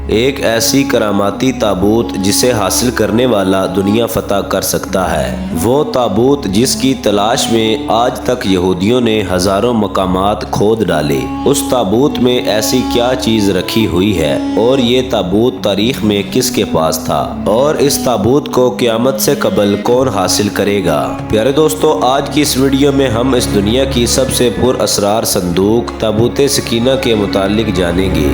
ایک ایسی کراماتی تابوت جسے حاصل کرنے والا دنیا فتح کر سکتا ہے۔ وہ تابوت جس کی تلاش میں آج تک یہودیوں نے ہزاروں مقامات کھود ڈالے۔ اس تابوت میں ایسی کیا چیز رکھی ہوئی ہے اور یہ تابوت تاریخ میں کس کے پاس تھا، اور اس تابوت کو قیامت سے قبل کون حاصل کرے گا؟ پیارے دوستو، آج کی اس ویڈیو میں ہم اس دنیا کی سب سے پر اسرار صندوق تابوت سکینہ کے متعلق جانیں گے۔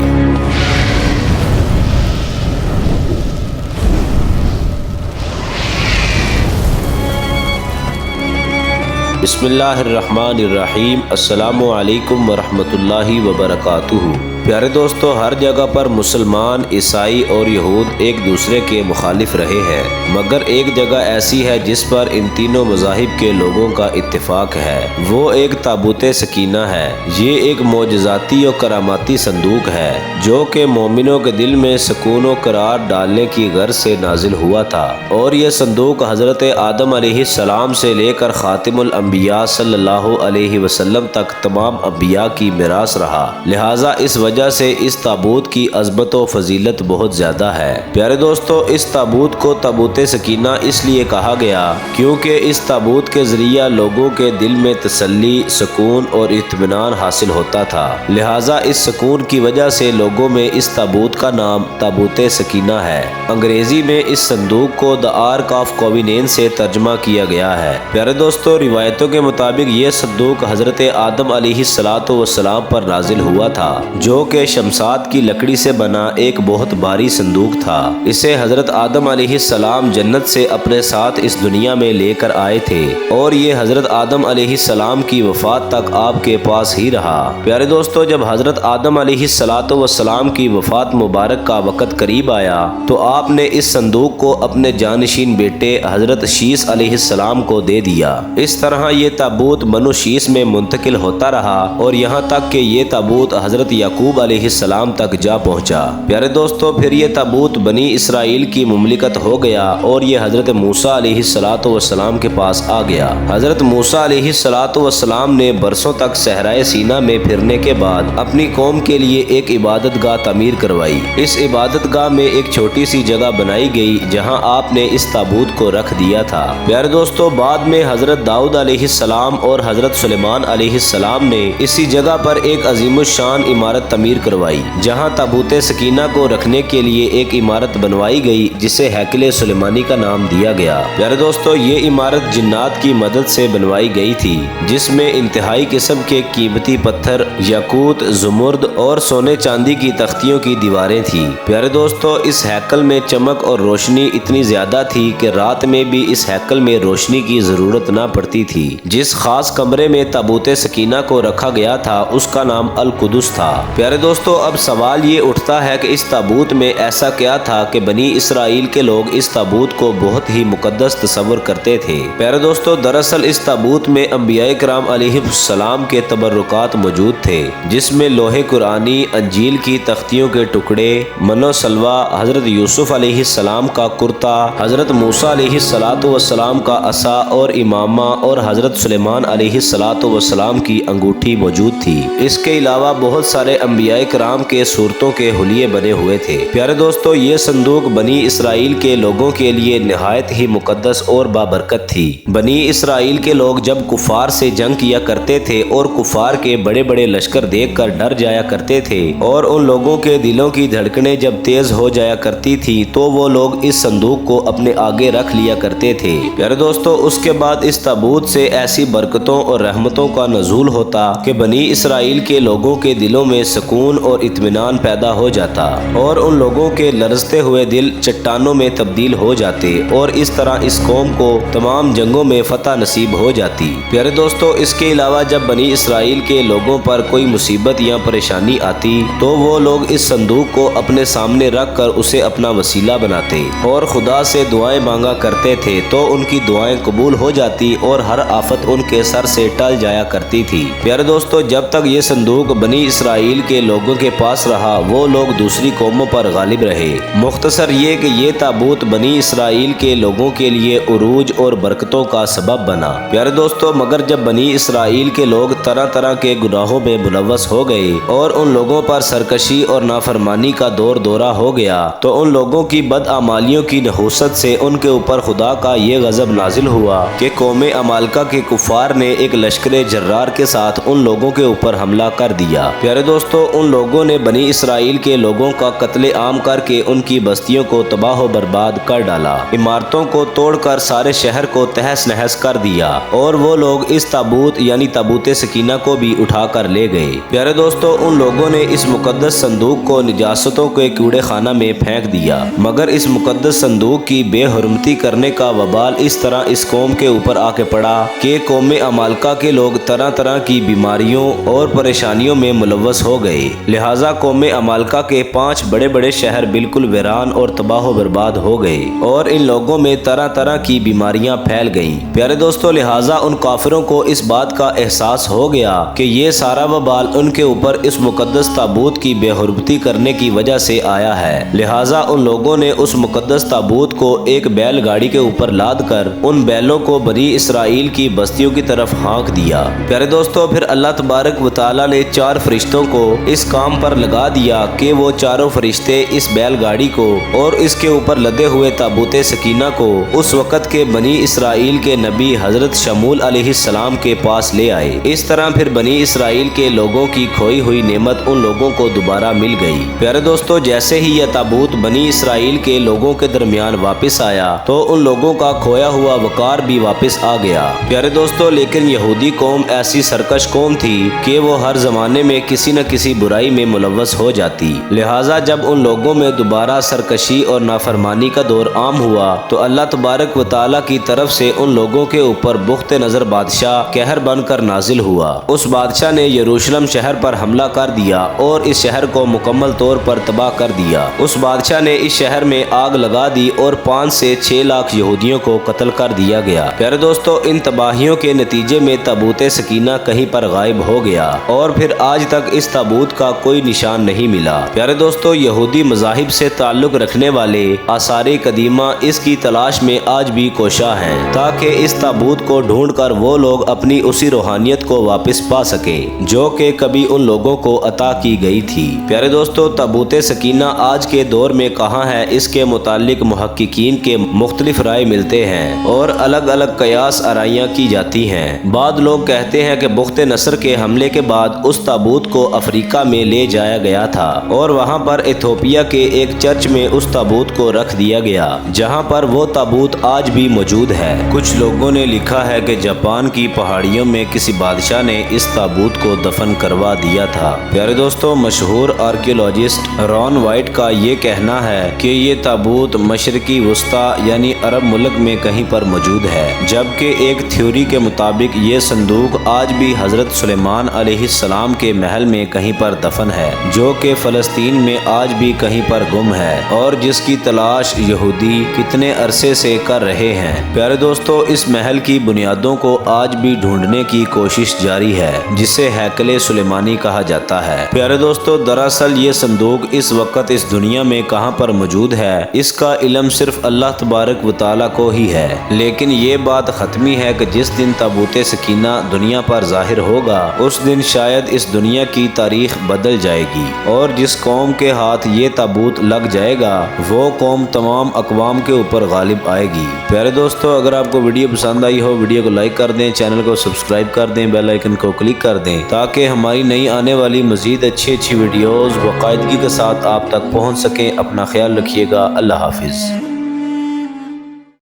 بسم اللہ الرحمن الرحیم۔ السلام علیکم ورحمۃ اللہ وبرکاتہ۔ پیارے دوستو، ہر جگہ پر مسلمان، عیسائی اور یہود ایک دوسرے کے مخالف رہے ہیں، مگر ایک جگہ ایسی ہے جس پر ان تینوں مذاہب کے لوگوں کا اتفاق ہے۔ وہ ایک تابوت سکینہ ہے۔ یہ ایک معجزاتی اور کراماتی صندوق ہے جو کہ مومنوں کے دل میں سکون و قرار ڈالنے کی غرض سے نازل ہوا تھا، اور یہ صندوق حضرت آدم علیہ السلام سے لے کر خاتم الانبیاء صلی اللہ علیہ وسلم تک تمام انبیاء کی میراث رہا۔ لہٰذا اس وجہ سے اس تابوت کی عظمت و فضیلت بہت زیادہ ہے۔ پیارے دوستو، اس تابوت کو تابوت سکینہ اس لیے کہا گیا کیونکہ اس تابوت کے ذریعہ لوگوں کے دل میں تسلی، سکون اور اطمینان حاصل ہوتا تھا۔ لہٰذا اس سکون کی وجہ سے لوگوں میں اس تابوت کا نام تابوت سکینہ ہے۔ انگریزی میں اس صندوق کو دی آرک آف کویننٹ سے ترجمہ کیا گیا ہے۔ پیارے دوستو، روایتوں کے مطابق یہ صندوق حضرت آدم علیہ السلام پر نازل ہوا تھا، جو کہ شمشاد کی لکڑی سے بنا ایک بہت بھاری صندوق تھا۔ اسے حضرت آدم علیہ السلام جنت سے اپنے ساتھ اس دنیا میں لے کر آئے تھے، اور یہ حضرت آدم علیہ السلام کی وفات تک آپ کے پاس ہی رہا۔ پیارے دوستو، جب حضرت آدم علیہ السلام کی وفات مبارک کا وقت قریب آیا تو آپ نے اس صندوق کو اپنے جانشین بیٹے حضرت شیث علیہ السلام کو دے دیا۔ اس طرح یہ تابوت بنو شیث میں منتقل ہوتا رہا، اور یہاں تک کہ یہ تابوت حضرت یعقوب علیہ السلام تک جا پہنچا۔ پیارے دوستو، پھر یہ تابوت بنی اسرائیل کی مملکت ہو گیا، اور یہ حضرت موسیٰ علیہ السلام کے پاس آ گیا۔ حضرت موسیٰ علیہ السلام نے برسوں تک صحرائے سینا میں پھرنے کے بعد اپنی قوم کے لیے ایک عبادت گاہ تعمیر کروائی۔ اس عبادت گاہ میں ایک چھوٹی سی جگہ بنائی گئی جہاں آپ نے اس تابوت کو رکھ دیا تھا۔ پیارے دوستو، بعد میں حضرت داؤد علیہ السلام اور حضرت سلیمان علیہ السلام نے اسی جگہ پر ایک عظیم الشان عمارت تعمیر کروائی، جہاں تابوت سکینہ کو رکھنے کے لیے ایک عمارت بنوائی گئی جسے ہیکل سلیمانی کا نام دیا گیا۔ پیارے دوستو، یہ عمارت جنات کی مدد سے بنوائی گئی تھی، جس میں انتہائی قسم کے قیمتی پتھر، یاقوت، زمرد اور سونے چاندی کی تختیوں کی دیواریں تھیں۔ پیارے دوستو، اس ہیکل میں چمک اور روشنی اتنی زیادہ تھی کہ رات میں بھی اس ہیکل میں روشنی کی ضرورت نہ پڑتی تھی۔ جس خاص کمرے میں تابوت سکینہ کو رکھا گیا تھا اس کا نام القدس تھا۔ پیارے دوستو، اب سوال یہ اٹھتا ہے کہ اس تابوت میں ایسا کیا تھا کہ بنی اسرائیل کے لوگ اس تابوت کو بہت ہی مقدس تصور کرتے تھے؟ پیارے دوستو، دراصل اس تابوت میں انبیاء کرام علیہ السلام کے تبرکات موجود تھے، جس میں لوح قرآنی، انجیل کی تختیوں کے ٹکڑے، من و سلوہ، حضرت یوسف علیہ السلام کا کرتا، حضرت موسیٰ علیہ السلام کا عصا اور امامہ، اور حضرت سلیمان علیہ السلام کی انگوٹھی موجود تھی۔ اس کے علاوہ بہت سارے انبیاء کرام کے صورتوں کے حلیے بنے ہوئے تھے۔ پیارے دوستو، یہ صندوق بنی اسرائیل کے لوگوں کے لیے نہایت ہی مقدس اور بابرکت تھی۔ بنی اسرائیل کے لوگ جب کفار سے جنگ کیا کرتے تھے اور کفار کے بڑے بڑے لشکر دیکھ کر ڈر جایا کرتے تھے، اور ان لوگوں کے دلوں کی دھڑکنیں جب تیز ہو جایا کرتی تھی تو وہ لوگ اس صندوق کو اپنے آگے رکھ لیا کرتے تھے۔ پیارے دوستو، اس کے بعد اس تابوت سے ایسی برکتوں اور رحمتوں کا نزول ہوتا کہ بنی اسرائیل کے لوگوں کے دلوں میں سکون اور اطمینان پیدا ہو جاتا، اور ان لوگوں کے لرزتے ہوئے دل چٹانوں میں تبدیل ہو جاتے، اور اس طرح اس قوم کو تمام جنگوں میں فتح نصیب ہو جاتی۔ پیارے دوستو، اس کے علاوہ جب بنی اسرائیل کے لوگوں پر کوئی مصیبت یا پریشانی آتی تو وہ لوگ اس صندوق کو اپنے سامنے رکھ کر اسے اپنا وسیلہ بناتے اور خدا سے دعائیں مانگا کرتے تھے، تو ان کی دعائیں قبول ہو جاتی اور ہر آفت ان کے سر سے ٹل جایا کرتی تھی۔ پیارے دوستو، جب تک یہ صندوق بنی اسرائیل کے लोगों के पास रहा वो लोग दूसरी कौमों पर गालिब रहे। मुख्तसर ये कि ये ताबूत बनी इसराइल के लोगों के लिए उरूज और बरकतों का सबब बना। प्यारे दोस्तों, मगर जब बनी इसराइल के लोग तरह तरह के गुनाहों में मुलव्वस हो गए और उन लोगों पर सरकशी और नाफरमानी का दौर दौरा हो गया तो उन लोगों की बदआमालियों की नहूसत से उनके ऊपर खुदा का ये गजब नाजिल हुआ कि कौम अमालका के कुफार ने एक लश्कर जर्रार के साथ उन लोगों के ऊपर हमला कर दिया। प्यारे दोस्तों, उन लोगों ने बनी इसराइल के लोगों का कत्ले आम करके उनकी बस्तियों को तबाह बर्बाद कर डाला, इमारतों को तोड़कर सारे शहर को तहस नहस कर दिया और वो लोग इस ताबूत यानी ताबूत सकीना को भी उठा कर ले गए। प्यारे दोस्तों, उन लोगों ने इस मुकद्दस संदूक को निजासतों के कूड़े खाना में फेंक दिया, मगर इस मुकद्दस संदूक की बेहुरमती करने का वबाल इस तरह इस कौम के ऊपर आके पड़ा कि कौम अमालका के लोग तरह तरह की बीमारियों और परेशानियों में मुलव्वस हो गए। लिहाजा कौम अमालका के 5 बड़े बड़े शहर बिल्कुल वीरान और तबाह बर्बाद हो गए और इन लोगों में तरह तरह की बीमारियां फैल गईं। प्यारे दोस्तों, लिहाजा उन काफिरों को इस बात का एहसास हो गया कि ये सारा वबाल उनके ऊपर इस मुकद्दस ताबूत की बेहुरमती करने की वजह से आया है। लिहाजा उन लोगों ने उस मुकद्दस ताबूत को एक बैलगाड़ी के ऊपर लाद कर उन बैलों को बनी इसराइल की बस्तियों की तरफ हाँक दिया। प्यारे दोस्तों, फिर अल्लाह तबारक व तआला ने 4 फरिश्तों को इस काम पर लगा दिया कि वो चारों फरिश्ते इस बैलगाड़ी को और इसके ऊपर लदे हुए ताबूत सकीना को उस वक़्त के बनी इसराइल के नबी हजरत शमूल अलैहिस्सलाम के पास ले आए। इस तरह फिर बनी इसराइल के लोगों की खोई हुई नेमत उन लोगों को दोबारा मिल गई। प्यारे दोस्तों, जैसे ही यह ताबूत बनी इसराइल के लोगों के दरमियान वापस आया तो उन लोगों का खोया हुआ वकार भी वापस आ गया। प्यारे दोस्तों, लेकिन यहूदी कौम ऐसी सरकश कौम थी कि वो हर जमाने में किसी न किसी बुराई में मुलव्वस हो जाती। लिहाजा जब उन लोगों में दोबारा सरकशी और नाफरमानी का दौर आम हुआ तो अल्लाह तबारक व तआला की तरफ से उन लोगों के ऊपर बुख्त नजर बादशाह कहर बनकर नाजिल हुआ। उस बादशाह ने यरूशलेम शहर पर हमला कर दिया और इस शहर को मुकम्मल तौर पर तबाह कर दिया। उस बादशाह ने इस शहर में आग लगा दी और 5 से 6 लाख यहूदियों को कत्ल कर दिया गया। प्यारे दोस्तों, इन तबाहियों के नतीजे में ताबूत सकीना कहीं पर गायब हो गया और फिर आज तक इस ताबूत का कोई निशान नहीं मिला। प्यारे दोस्तों, यहूदी मज़ाहिब से ताल्लुक रखने वाले आसारे कदीमा इसकी तलाश में आज भी कोशा हैं ताकि इस ताबूत को ढूंढ कर वो लोग अपनी उसी रूहानियत को वापस पा सके जो कि कभी उन लोगों को अता की गई थी। प्यारे दोस्तों, ताबूत सकीना आज के दौर में कहाँ है इसके मुतालिक मुहक्किकीन के मुख्तलिफ राय मिलते हैं और अलग अलग कयास आराइयाँ की जाती हैं। बाद लोग कहते हैं कि बुख्त नसर के हमले के बाद उस ताबूत को अफ्रीका में ले जाया गया था और वहाँ पर इथोपिया के एक चर्च में उस ताबूत को रख दिया गया जहाँ पर वो ताबूत आज भी मौजूद है। कुछ लोगों ने लिखा है कि जापान की पहाड़ियों में किसी बादशाह ने इस ताबूत को दफन करवा दिया था। प्यारे दोस्तों, मशहूर आर्कियोलॉजिस्ट रॉन वाइट का ये कहना है कि ये ताबूत मशरकी वस्ता यानी अरब मुल्क में कहीं पर मौजूद है, जबकि एक थ्योरी के मुताबिक ये संदूक आज भी हजरत सुलेमान अलैहिस्सलाम के महल में कहीं पर दफन है जो कि फ़लस्तीन में आज भी कहीं पर गुम है और जिसकी तलाश यहूदी कितने अरसे से कर रहे हैं। प्यारे दोस्तों, इस महल की बुनियादों को आज भी ढूंढने की कोशिश जारी है जिसे हैकले सुलेमानी कहा जाता है। प्यारे दोस्तों, दरअसल ये संदूक इस वक्त इस दुनिया में कहाँ पर मौजूद है इसका इल्म सिर्फ अल्लाह तबारक व तआला को ही है, लेकिन ये बात खत्मी है कि जिस दिन ताबूत सकीना दुनिया पर जाहिर होगा उस दिन शायद इस दुनिया की तारीख बदल जाएगी और जिस कौम के हाथ ये ताबूत लग जाएगा वो कौम तमाम अक़वाम के ऊपर गालिब आएगी। प्यारे दोस्तों, अगर आपको वीडियो पसंद आई हो वीडियो को लाइक कर दें, चैनल को सब्सक्राइब कर दें, बेल आइकन को क्लिक कर दें ताकि हमारी नई आने वाली मज़ीद अच्छी वीडियोज़ बाकायदगी के साथ आप तक पहुँच सकें। अपना ख्याल रखिएगा। अल्लाह हाफिज़।